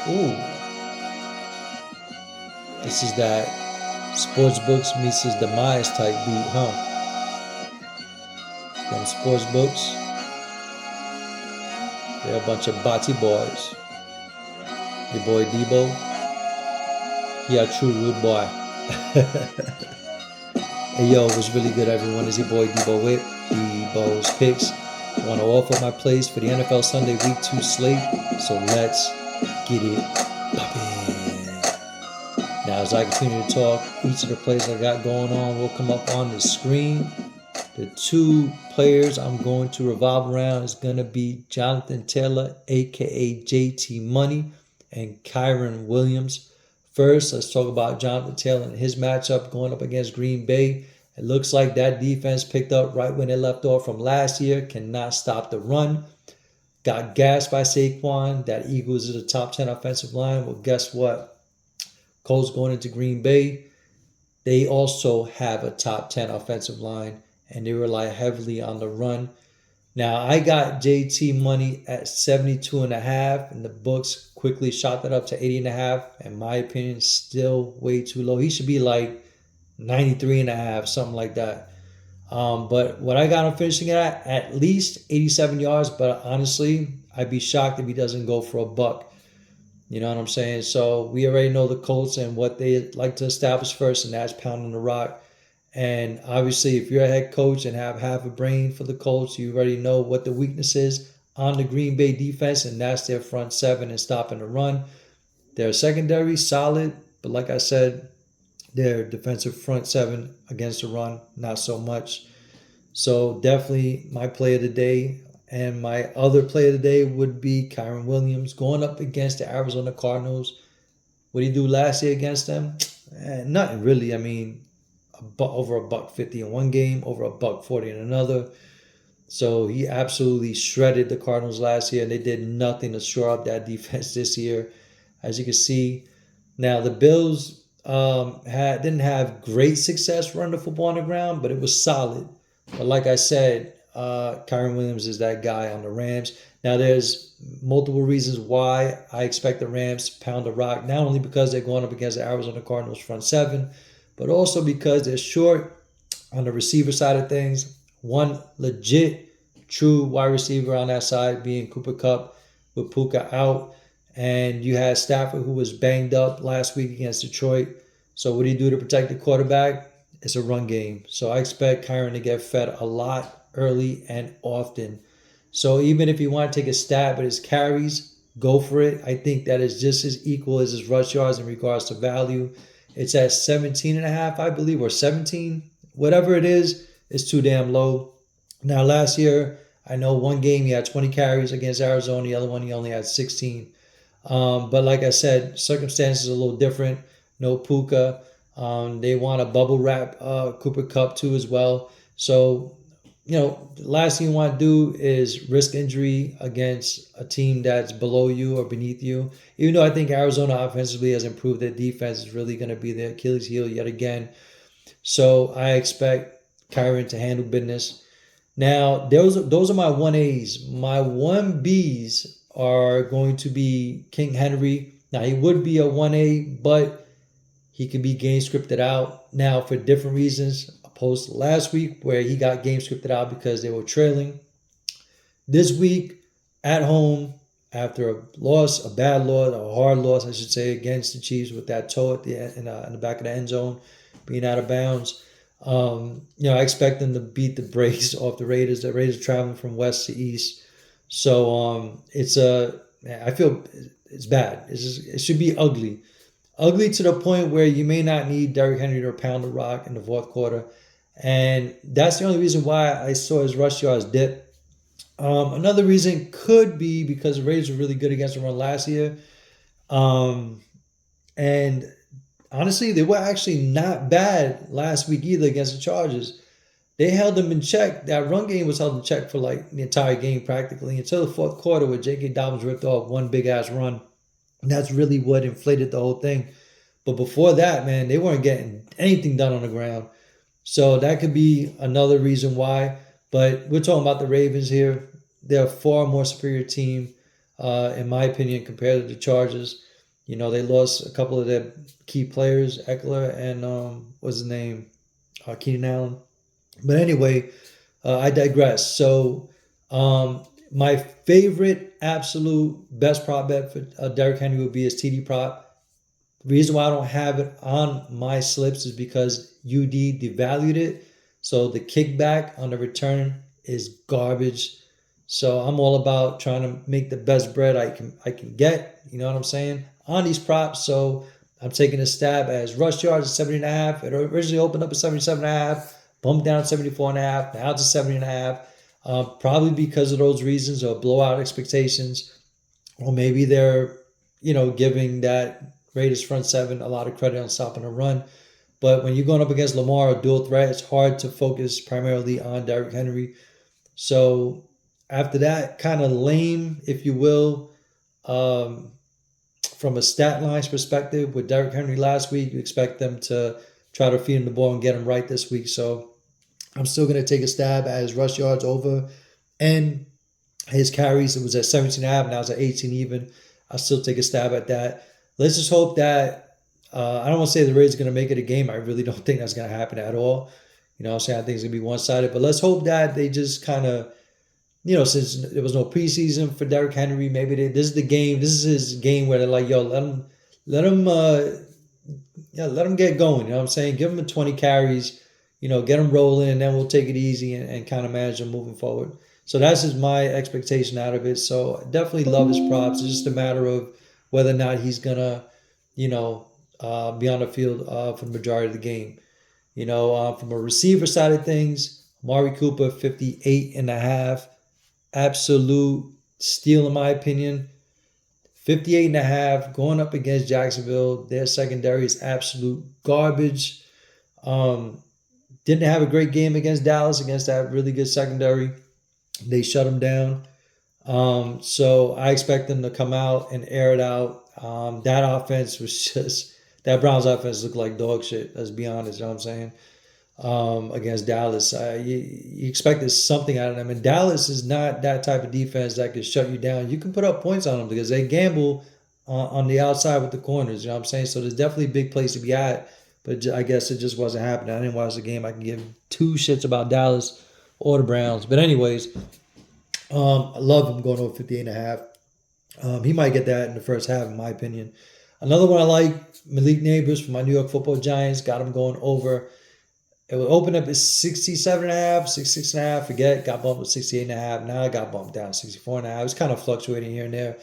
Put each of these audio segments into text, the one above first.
Ooh, this is that sports books meets his demise type beat, huh? Them sports books, they're a bunch of botty boys. Your boy Debo, he a true rude boy. Hey yo, what's really good, everyone? Is your boy Debo Whip, Debo's Picks. I want to offer my plays for the NFL Sunday Week 2 slate, so let's get it poppin'. Now, as I continue to talk, each of the plays I got going on will come up on the screen. The two players I'm going to revolve around is going to be Jonathan Taylor, aka JT Money, and Kyron Williams. First, let's talk about Jonathan Taylor and his matchup going up against Green Bay. It looks like that defense picked up right when they left off from last year, cannot stop the run. Got gassed by Saquon. That Eagles is a top 10 offensive line. Well, guess what? Colts going into Green Bay, they also have a top 10 offensive line, and they rely heavily on the run. Now, I got JT Money at 72.5, and the books quickly shot that up to 80.5. In my opinion, still way too low. He should be like 93.5, something like that. But what I got him finishing at least 87 yards, but honestly, I'd be shocked if he doesn't go for a buck. You know what I'm saying? So we already know the Colts and what they like to establish first, and that's pounding the rock. And obviously, if you're a head coach and have half a brain for the Colts, you already know what the weakness is on the Green Bay defense, and that's their front seven and stopping the run. Their secondary solid, but like I said, their defensive front seven against the run, not so much. So definitely my play of the day. And my other play of the day would be Kyron Williams going up against the Arizona Cardinals. What did he do last year against them? Nothing really. I mean, over a buck 50 in one game, over a buck 40 in another. So he absolutely shredded the Cardinals last year, and they did nothing to shore up that defense this year, as you can see. Now the Bills didn't have great success running the football on the ground, but it was solid. But like I said, Kyron Williams is that guy on the Rams. Now there's multiple reasons why I expect the Rams to pound the rock, not only because they're going up against the Arizona Cardinals front seven, but also because they're short on the receiver side of things. One legit, true wide receiver on that side being Cooper Kupp with Puka out. And you had Stafford, who was banged up last week against Detroit. So what do you do to protect the quarterback? It's a run game. So I expect Kyron to get fed a lot early and often. So even if you want to take a stab at his carries, go for it. I think that is just as equal as his rush yards in regards to value. It's at 17.5, I believe, or 17. Whatever it is, it's too damn low. Now, last year, I know one game he had 20 carries against Arizona. The other one he only had 16. But like I said, circumstances are a little different. No Puka. They want to bubble wrap Cooper Kupp too as well. So, the last thing you want to do is risk injury against a team that's below you or beneath you. Even though I think Arizona offensively has improved, their defense is really going to be their Achilles heel yet again. So I expect Kyron to handle business. Now, those are my 1As. My 1Bs are going to be King Henry. Now, he would be a 1A, but he can be game scripted out now for different reasons, opposed to last week where he got game scripted out because they were trailing. This week, at home, after a loss, a bad loss, a hard loss, I should say, against the Chiefs with that toe at in the back of the end zone, being out of bounds. I expect them to beat the brakes off the Raiders. The Raiders are traveling from west to east. So I feel it's bad. It should be ugly. Ugly to the point where you may not need Derrick Henry to pound the rock in the fourth quarter. And that's the only reason why I saw his rush yards dip. Another reason could be because the Raiders were really good against the run last year. And honestly, they were actually not bad last week either against the Chargers. They held them in check. That run game was held in check for like the entire game practically until the fourth quarter where J.K. Dobbins ripped off one big ass run. And that's really what inflated the whole thing. But before that, man, they weren't getting anything done on the ground. So that could be another reason why. But we're talking about the Ravens here. They're a far more superior team, in my opinion, compared to the Chargers. You know, they lost a couple of their key players, Eckler and what's his name, Keenan Allen. But anyway, I digress. So, my favorite, absolute best prop bet for Derrick Henry would be his TD prop. The reason why I don't have it on my slips is because UD devalued it. So the kickback on the return is garbage. So I'm all about trying to make the best bread I can get. You know what I'm saying? On these props. So I'm taking a stab as rush yards at 70.5. It originally opened up at 77.5, bumped down to 74.5. Now it's at 70.5. Probably because of those reasons or blowout expectations, or maybe they're, giving that Raiders front seven a lot of credit on stopping the run. But when you're going up against Lamar or dual threat, it's hard to focus primarily on Derrick Henry. So after that, kind of lame, if you will, um, from a stat lines perspective, with Derrick Henry last week, you expect them to try to feed him the ball and get him right this week. So I'm still going to take a stab at his rush yards over and his carries. It was at 17.5, now it's at 18 even. I'll still take a stab at that. Let's just hope that I don't want to say the Raiders are going to make it a game. I really don't think that's going to happen at all. You know what I'm saying? I think it's going to be one-sided. But let's hope that they just kind of, since there was no preseason for Derrick Henry, maybe this is the game. This is his game where they're like, yo, let him get going. You know what I'm saying? Give him 20 carries, get him rolling, and then we'll take it easy and kind of manage him moving forward. So that's just my expectation out of it. So I definitely love his props. It's just a matter of whether or not he's gonna, be on the field for the majority of the game. From a receiver side of things, Amari Cooper, 58.5. Absolute steal in my opinion. 58.5 going up against Jacksonville. Their secondary is absolute garbage. Didn't have a great game against Dallas, against that really good secondary. They shut them down. So I expect them to come out and air it out. That offense was just, that Browns offense looked like dog shit. Let's be honest, you know what I'm saying? Against Dallas, you expected something out of them. And Dallas is not that type of defense that can shut you down. You can put up points on them because they gamble on the outside with the corners, you know what I'm saying? So there's definitely a big place to be at. But I guess it just wasn't happening. I didn't watch the game. I can give two shits about Dallas or the Browns. But anyways, I love him going over 58.5. He might get that in the first half, in my opinion. Another one I like, Malik Neighbors from my New York Football Giants. Got him going over. It would open up at 67.5, 66.5. Forget, got bumped to 68.5. Now I got bumped down to 64.5. It's kind of fluctuating here and there.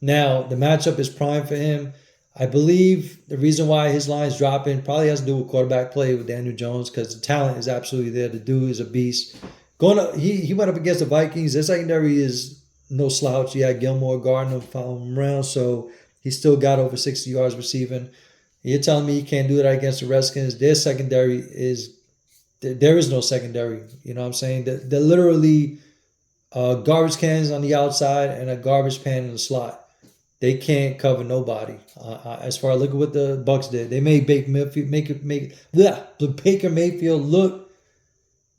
Now, the matchup is prime for him. I believe the reason why his line's dropping probably has to do with quarterback play with Daniel Jones, because the talent is absolutely there. The dude is a beast. Going up, he went up against the Vikings. Their secondary is no slouch. He had Gilmore Gardner following him around, so he still got over 60 yards receiving. You're telling me he can't do that against the Redskins? Their secondary is, there is no secondary. You know what I'm saying? They're literally garbage cans on the outside and a garbage pan in the slot. They can't cover nobody. As far as look at what the Bucks did, they made Baker Mayfield look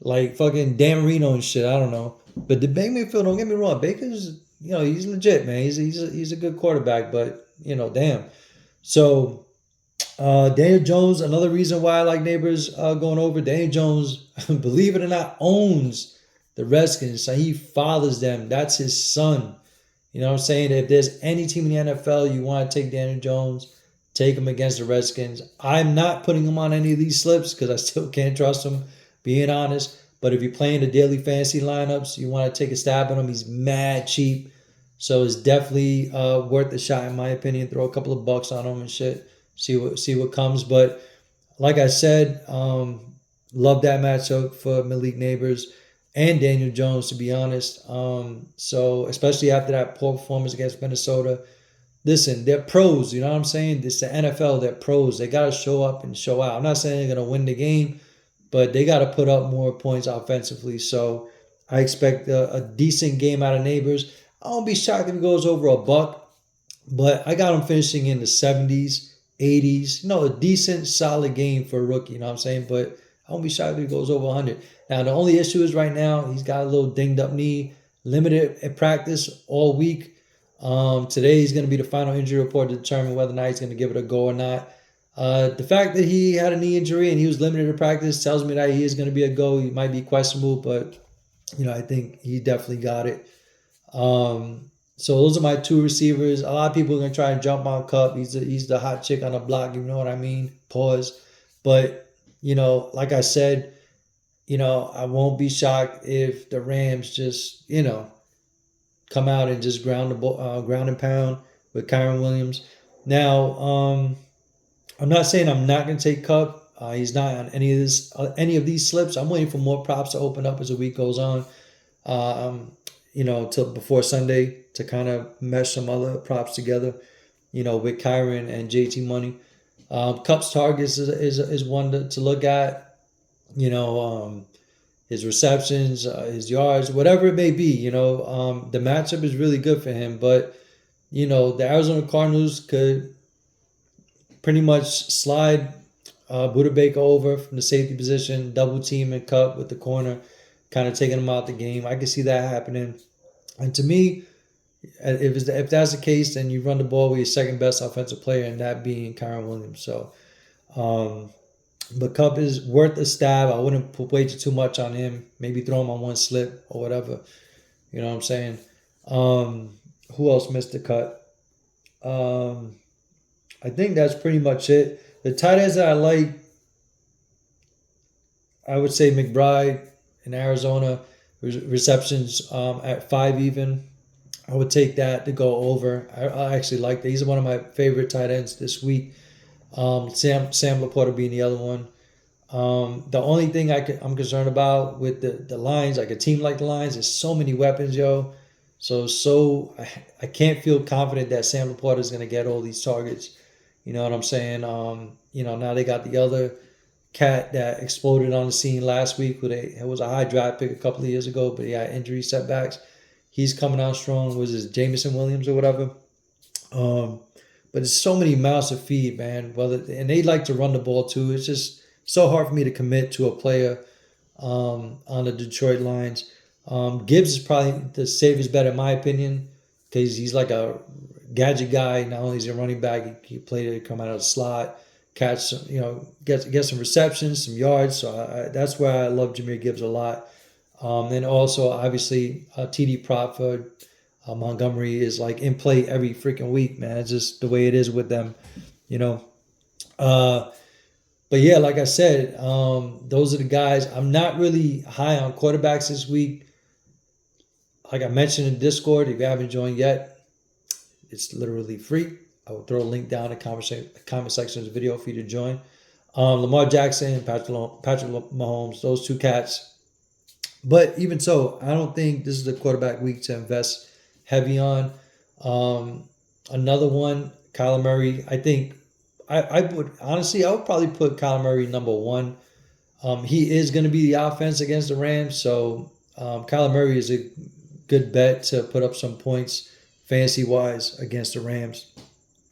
like fucking Dan Marino and shit. I don't know, but the Baker Mayfield, don't get me wrong, Baker's, he's legit, man. He's a good quarterback, but damn. So Daniel Jones, another reason why I like Neighbors going over. Daniel Jones, believe it or not, owns the Redskins. So he fathers them. That's his son. You know what I'm saying? If there's any team in the NFL you want to take Daniel Jones, take him against the Redskins. I'm not putting him on any of these slips because I still can't trust him, being honest. But if you're playing the daily fantasy lineups, you want to take a stab at him. He's mad cheap. So it's definitely worth a shot, in my opinion. Throw a couple of bucks on him and shit. See what comes. But like I said, love that matchup for Malik Neighbors and Daniel Jones, to be honest. So especially after that poor performance against Minnesota. Listen, they're pros, you know what I'm saying? It's the NFL, they're pros. They got to show up and show out. I'm not saying they're going to win the game, but they got to put up more points offensively. So I expect a decent game out of Neighbors. I won't be shocked if he goes over a buck, but I got him finishing in the 70s, 80s. A decent, solid game for a rookie, you know what I'm saying? But I won't be shocked if he goes over 100. Now, the only issue is right now, he's got a little dinged up knee, limited at practice all week. Today is going to be the final injury report to determine whether or not he's going to give it a go or not. The fact that he had a knee injury and he was limited to practice tells me that he is going to be a go. He might be questionable, but I think he definitely got it. So those are my two receivers. A lot of people are going to try and jump on Cup. He's the hot chick on the block. You know what I mean? Pause. But like I said, I won't be shocked if the Rams just come out and just ground and pound with Kyron Williams. Now, I'm not saying I'm not going to take Cup. He's not on any of these slips. I'm waiting for more props to open up as the week goes on. Till before Sunday to kind of mesh some other props together. With Kyron and JT Money. Cup's targets is one to look at. His receptions, his yards, whatever it may be. The matchup is really good for him. But the Arizona Cardinals could pretty much slide Budda Baker over from the safety position, double team and Cup with the corner, kind of taking him out the game. I can see that happening. And to me, if that's the case, then you run the ball with your second best offensive player, and that being Kyron Williams. So, but Cup is worth a stab. I wouldn't wager too much on him. Maybe throw him on one slip or whatever. You know what I'm saying? Who else missed the cut? I think that's pretty much it. The tight ends that I like, I would say McBride in Arizona, receptions at 5 even. I would take that to go over. I actually like that. He's one of my favorite tight ends this week. Sam Laporta being the other one. The only thing I'm concerned about with the Lions, like a team like the Lions, is so many weapons, yo. So I can't feel confident that Sam Laporta is going to get all these targets. You know what I'm saying? Now they got the other cat that exploded on the scene last week. It was a high draft pick a couple of years ago, but he had injury setbacks. He's coming out strong. Was it Jamison Williams or whatever? But there's so many mouths to feed, man. And they like to run the ball too. It's just so hard for me to commit to a player on the Detroit Lions. Gibbs is probably the safest bet in my opinion because he's like a gadget guy. Not only is he a running back, he played to come out of the slot, catch, get some receptions, some yards. So that's why I love Jahmyr Gibbs a lot. And also, obviously, TD prop for Montgomery is like in play every freaking week, man. It's just the way it is with them, But yeah, like I said, those are the guys. I'm not really high on quarterbacks this week. Like I mentioned in Discord, if you haven't joined yet, it's literally free. I will throw a link down in the comment section of the video for you to join. Lamar Jackson, Patrick Mahomes, those two cats. But even so, I don't think this is the quarterback week to invest heavy on. Another one, Kyler Murray. I think I would probably put Kyler Murray number one. He is going to be the offense against the Rams, so Kyler Murray is a good bet to put up some points fantasy-wise against the Rams.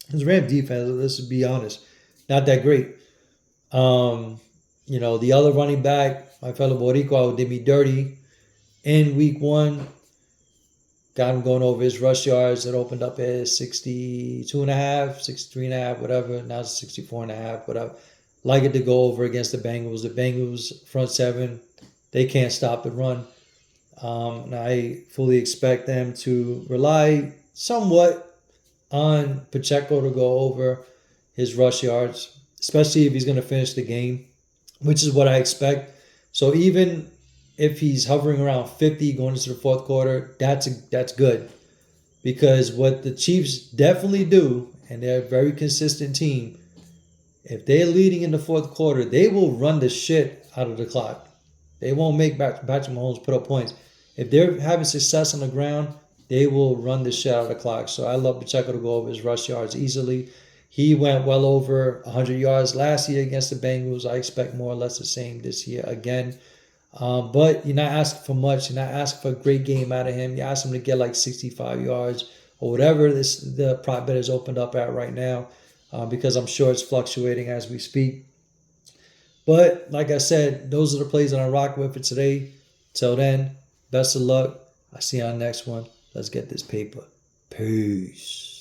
His Ram defense, let's be honest, not that great. The other running back, my fellow Boricua, who did me dirty in week one, got him going over his rush yards. It opened up at 62.5, 63.5, whatever. Now it's 64.5, whatever. Like it to go over against the Bengals. The Bengals front seven, they can't stop the run. And I fully expect them to rely somewhat on Pacheco to go over his rush yards, especially if he's going to finish the game, which is what I expect. So even if he's hovering around 50 going into the fourth quarter, that's good. Because what the Chiefs definitely do, and they're a very consistent team, if they're leading in the fourth quarter, they will run the shit out of the clock. They won't make Patrick Mahomes put up points. If they're having success on the ground, they will run the shit out of the clock. So I love Pacheco to go over his rush yards easily. He went well over 100 yards last year against the Bengals. I expect more or less the same this year again. But you're not asking for much. You're not asking for a great game out of him. You ask him to get like 65 yards or whatever the prop bet is opened up at right now because I'm sure it's fluctuating as we speak. But like I said, those are the plays that I'm rocking with for today. Till then, best of luck. I'll see you on the next one. Let's get this paper. Peace.